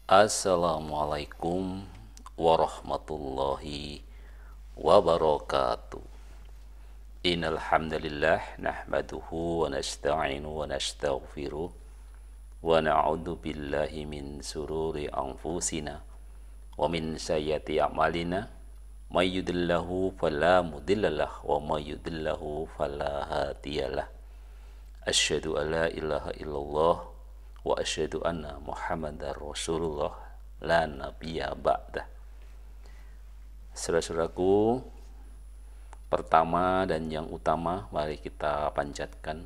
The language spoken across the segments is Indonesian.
Assalamualaikum warahmatullahi wabarakatuh. Innal hamdalillah nahmaduhu wa nasta'inu wa nastaghfiruh wa na'udzu billahi min sururi anfusina wa min sayyiati a'malina may yudillahu fala mudhillalah wa may yudillahu fala hadiyalah. Asyhadu an la ilaha illallah wa asyhadu anna Muhammadar Rasulullah la nabiyya ba'dah. Saudara-saudaraku, pertama dan yang utama, mari kita panjatkan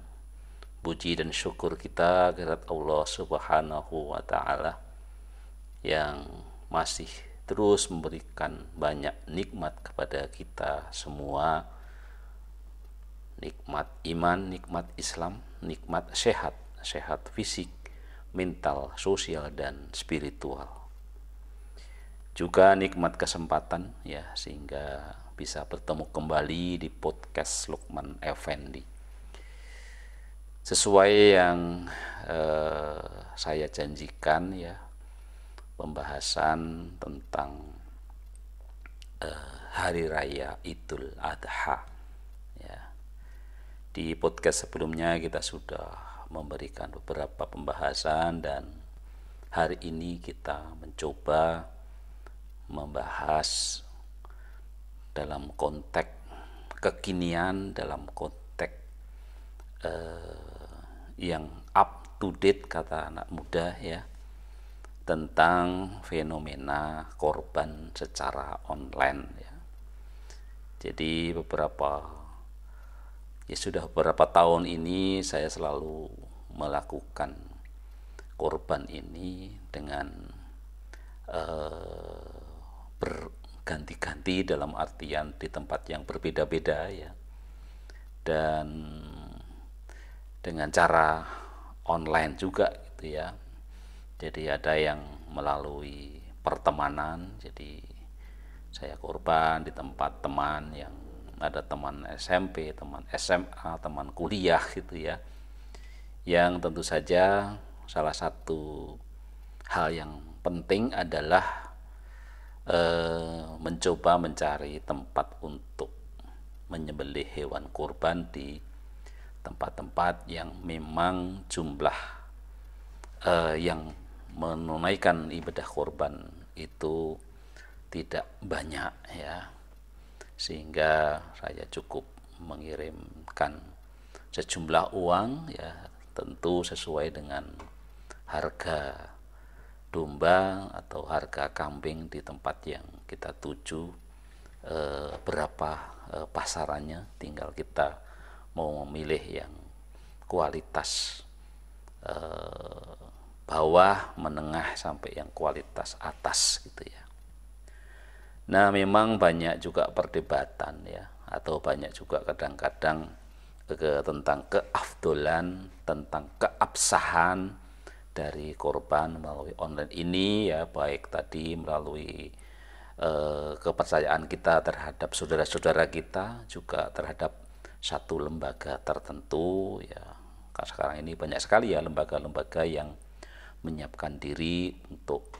puji dan syukur kita kehadirat Allah Subhanahu wa taala yang masih terus memberikan banyak nikmat kepada kita semua. Nikmat iman, nikmat Islam, nikmat sehat fisik, mental, sosial, dan spiritual. Juga nikmat kesempatan ya, sehingga bisa bertemu kembali di podcast Lukman Effendi. Sesuai yang saya janjikan ya, pembahasan tentang Hari Raya Idul Adha. Di podcast sebelumnya kita sudah memberikan beberapa pembahasan dan hari ini kita mencoba membahas dalam konteks kekinian, dalam konteks yang up to date kata anak muda ya, tentang fenomena korban secara online ya. Jadi sudah beberapa tahun ini saya selalu melakukan korban ini dengan berganti-ganti, dalam artian di tempat yang berbeda-beda ya, dan dengan cara online juga gitu ya. Jadi ada yang melalui pertemanan, jadi saya korban di tempat teman, yang ada teman SMP, teman SMA, teman kuliah gitu ya, yang tentu saja salah satu hal yang penting adalah mencoba mencari tempat untuk menyembelih hewan kurban di tempat-tempat yang memang jumlah yang menunaikan ibadah kurban itu tidak banyak ya, sehingga saya cukup mengirimkan sejumlah uang ya, tentu sesuai dengan harga domba atau harga kambing di tempat yang kita tuju, berapa pasarannya, tinggal kita mau memilih yang kualitas bawah, menengah, sampai yang kualitas atas gitu ya. Nah, memang banyak juga perdebatan ya, atau banyak juga kadang-kadang tentang keafdolan, tentang keabsahan dari korban melalui online ini ya, baik tadi melalui kepercayaan kita terhadap saudara-saudara kita, juga terhadap satu lembaga tertentu ya. Karena sekarang ini banyak sekali ya lembaga-lembaga yang menyiapkan diri untuk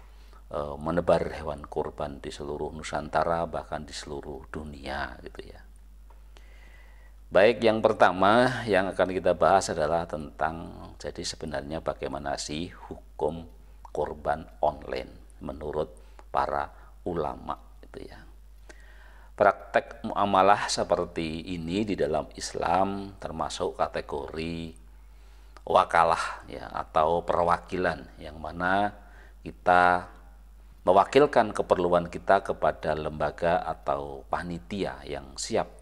menebar hewan kurban di seluruh Nusantara, bahkan di seluruh dunia gitu ya. Baik, yang pertama yang akan kita bahas adalah tentang, jadi sebenarnya bagaimana sih hukum kurban online menurut para ulama gitu ya. Praktek muamalah seperti ini di dalam Islam termasuk kategori wakalah ya, atau perwakilan, yang mana kita mewakilkan keperluan kita kepada lembaga atau panitia yang siap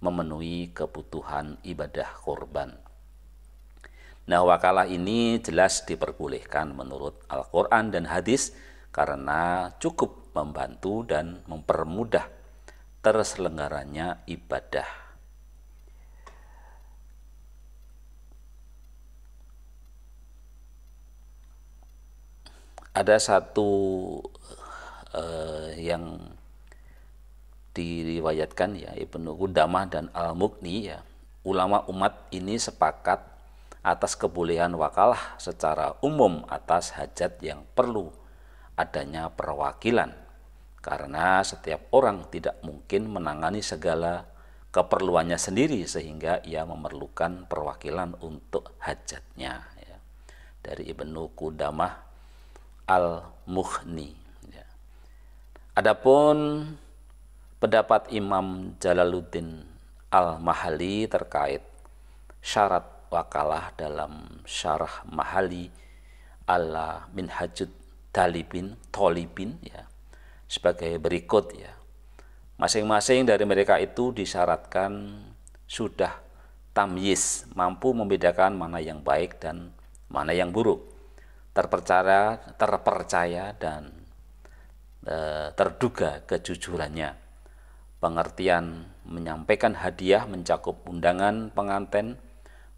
memenuhi kebutuhan ibadah korban. Nah, wakalah ini jelas diperbolehkan menurut Al-Quran dan hadis karena cukup membantu dan mempermudah terselenggaranya ibadah. Ada satu yang diriwayatkan ya, Ibnu Qudamah dan Al-Mughni ya, ulama umat ini sepakat atas kebolehan wakalah secara umum atas hajat yang perlu adanya perwakilan, karena setiap orang tidak mungkin menangani segala keperluannya sendiri sehingga ia memerlukan perwakilan untuk hajatnya, ya. Dari Ibnu Qudamah Al-Mughni, ya. Adapun pendapat Imam Jalaluddin Al-Mahalli terkait syarat wakalah dalam syarah Mahalli ala Minhajut Tolibin, ya, sebagai berikut, ya. Masing-masing dari mereka itu disyaratkan sudah tamyiz, mampu membedakan mana yang baik dan mana yang buruk, terpercaya dan terduga kejujurannya. Pengertian menyampaikan hadiah mencakup undangan pengantin,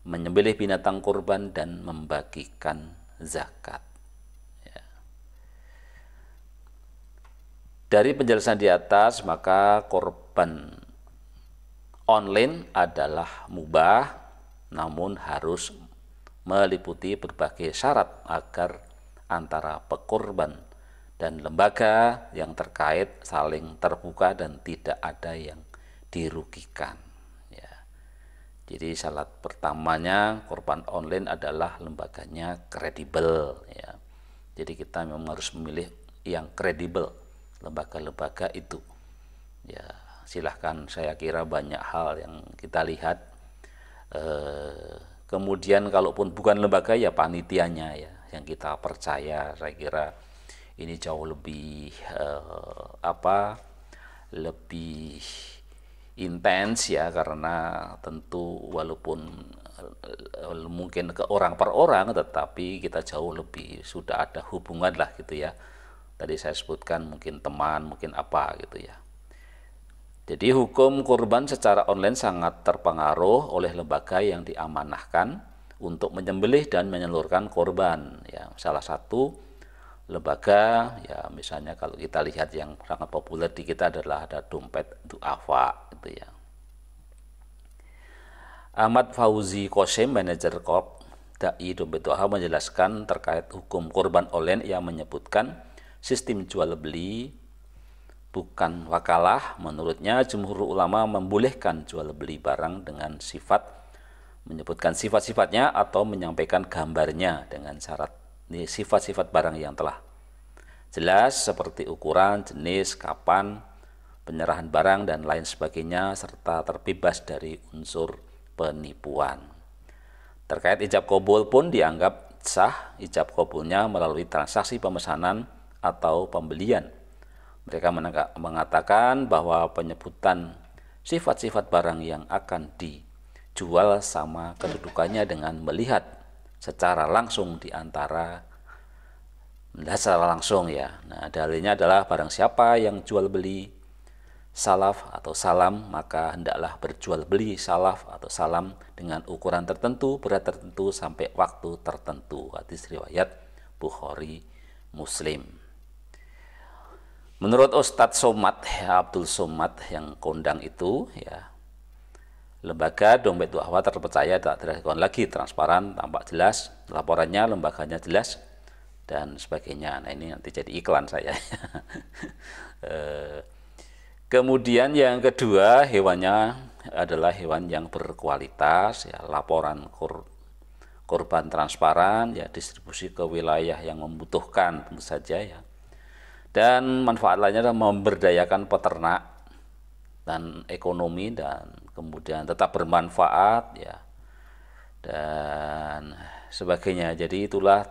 menyembelih binatang kurban, dan membagikan zakat. Ya. Dari penjelasan di atas, maka korban online adalah mubah, namun harus meliputi berbagai syarat agar antara pekorban dan lembaga yang terkait saling terbuka dan tidak ada yang dirugikan, ya. Jadi syarat pertamanya korban online adalah lembaganya kredibel, ya. Jadi kita memang harus memilih yang kredibel, lembaga-lembaga itu, ya. Silahkan, saya kira banyak hal yang kita lihat. Kemudian kalaupun bukan lembaga, ya panitianya, ya, yang kita percaya. Saya kira ini jauh lebih lebih intens, ya, karena tentu walaupun mungkin ke orang per orang, tetapi kita jauh lebih sudah ada hubungan lah, gitu ya. Tadi saya sebutkan mungkin teman, mungkin apa, gitu ya. Jadi hukum kurban secara online sangat terpengaruh oleh lembaga yang diamanahkan untuk menyembelih dan menyalurkan korban, ya. Salah satu lembaga, ya, misalnya kalau kita lihat yang sangat populer di kita adalah ada Dompet Duafa, gitu ya. Ahmad Fauzi Qasim, manajer Corp Dai Dompet Duafa, menjelaskan terkait hukum kurban online yang menyebutkan sistem jual beli bukan wakalah. Menurutnya jumhur ulama membolehkan jual beli barang dengan menyebutkan sifat-sifatnya atau menyampaikan gambarnya dengan syarat sifat-sifat barang yang telah jelas seperti ukuran, jenis, kapan penyerahan barang, dan lain sebagainya, serta terbebas dari unsur penipuan. Terkait ijab kabul pun dianggap sah ijab kabulnya melalui transaksi pemesanan atau pembelian. Mereka mengatakan bahwa penyebutan sifat-sifat barang yang akan dijual sama kedudukannya dengan melihat secara langsung ya. Nah, dalilnya adalah barang siapa yang jual beli salaf atau salam, maka hendaklah berjual beli salaf atau salam dengan ukuran tertentu, berat tertentu, sampai waktu tertentu. Hadis riwayat Bukhari, Muslim. Menurut Ustadz Somad, ya, Abdul Somad yang kondang itu, ya, lembaga Dompet Duafa terpercaya, tak diragukan lagi, transparan, tampak jelas, laporannya, lembaganya jelas, dan sebagainya. Nah, ini nanti jadi iklan saya. Kemudian yang kedua, hewannya adalah hewan yang berkualitas, ya, laporan korban transparan, ya, distribusi ke wilayah yang membutuhkan tentu saja, ya. Dan manfaat lainnya adalah memberdayakan peternak dan ekonomi, dan kemudian tetap bermanfaat, ya, dan sebagainya. Jadi itulah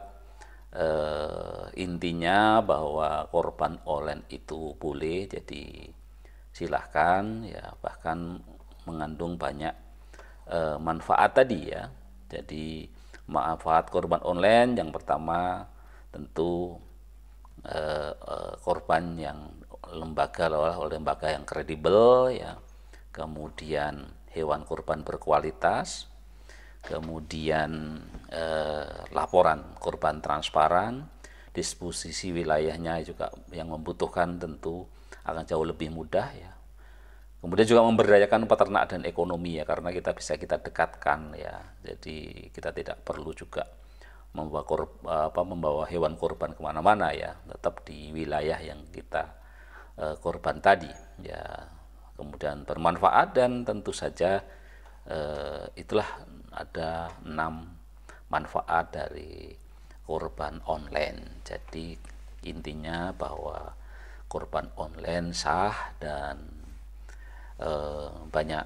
intinya bahwa korban online itu boleh, jadi silahkan, ya, bahkan mengandung banyak manfaat tadi, ya. Jadi manfaat korban online yang pertama tentu korban yang oleh lembaga yang kredibel, ya, kemudian hewan korban berkualitas, kemudian laporan korban transparan, disposisi wilayahnya juga yang membutuhkan tentu akan jauh lebih mudah, ya. Kemudian juga memberdayakan peternak dan ekonomi, ya, karena kita dekatkan, ya. Jadi kita tidak perlu juga membawa hewan kurban kemana-mana ya, tetap di wilayah yang kita korban tadi ya. Kemudian bermanfaat, dan tentu saja itulah ada 6 manfaat dari kurban online. Jadi intinya bahwa kurban online sah, dan banyak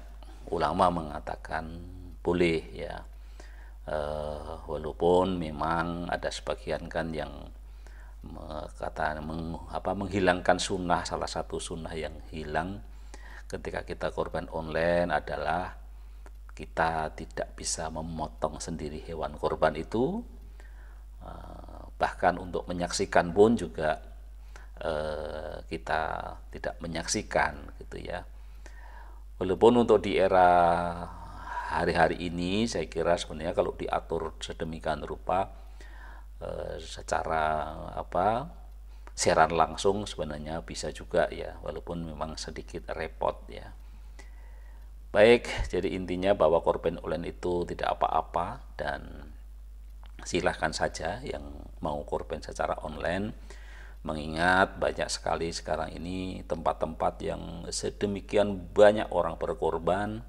ulama mengatakan boleh ya, walaupun memang ada sebagian kan yang menghilangkan sunnah. Salah satu sunnah yang hilang ketika kita kurban online adalah kita tidak bisa memotong sendiri hewan kurban itu, bahkan untuk menyaksikan pun juga kita tidak menyaksikan gitu ya. Walaupun untuk di era hari-hari ini saya kira sebenarnya kalau diatur sedemikian rupa secara siaran langsung sebenarnya bisa juga ya, walaupun memang sedikit repot ya. Baik, jadi intinya bahwa kurban online itu tidak apa-apa, dan silahkan saja yang mau kurban secara online, mengingat banyak sekali sekarang ini tempat-tempat yang sedemikian banyak orang berkorban,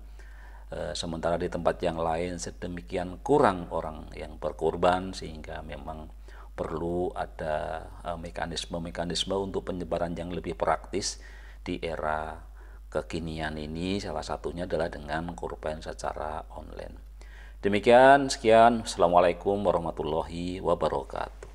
sementara di tempat yang lain sedemikian kurang orang yang berkorban, sehingga memang perlu ada mekanisme-mekanisme untuk penyebaran yang lebih praktis di era kekinian ini. Salah satunya adalah dengan kurban secara online. Demikian, sekian. Assalamualaikum warahmatullahi wabarakatuh.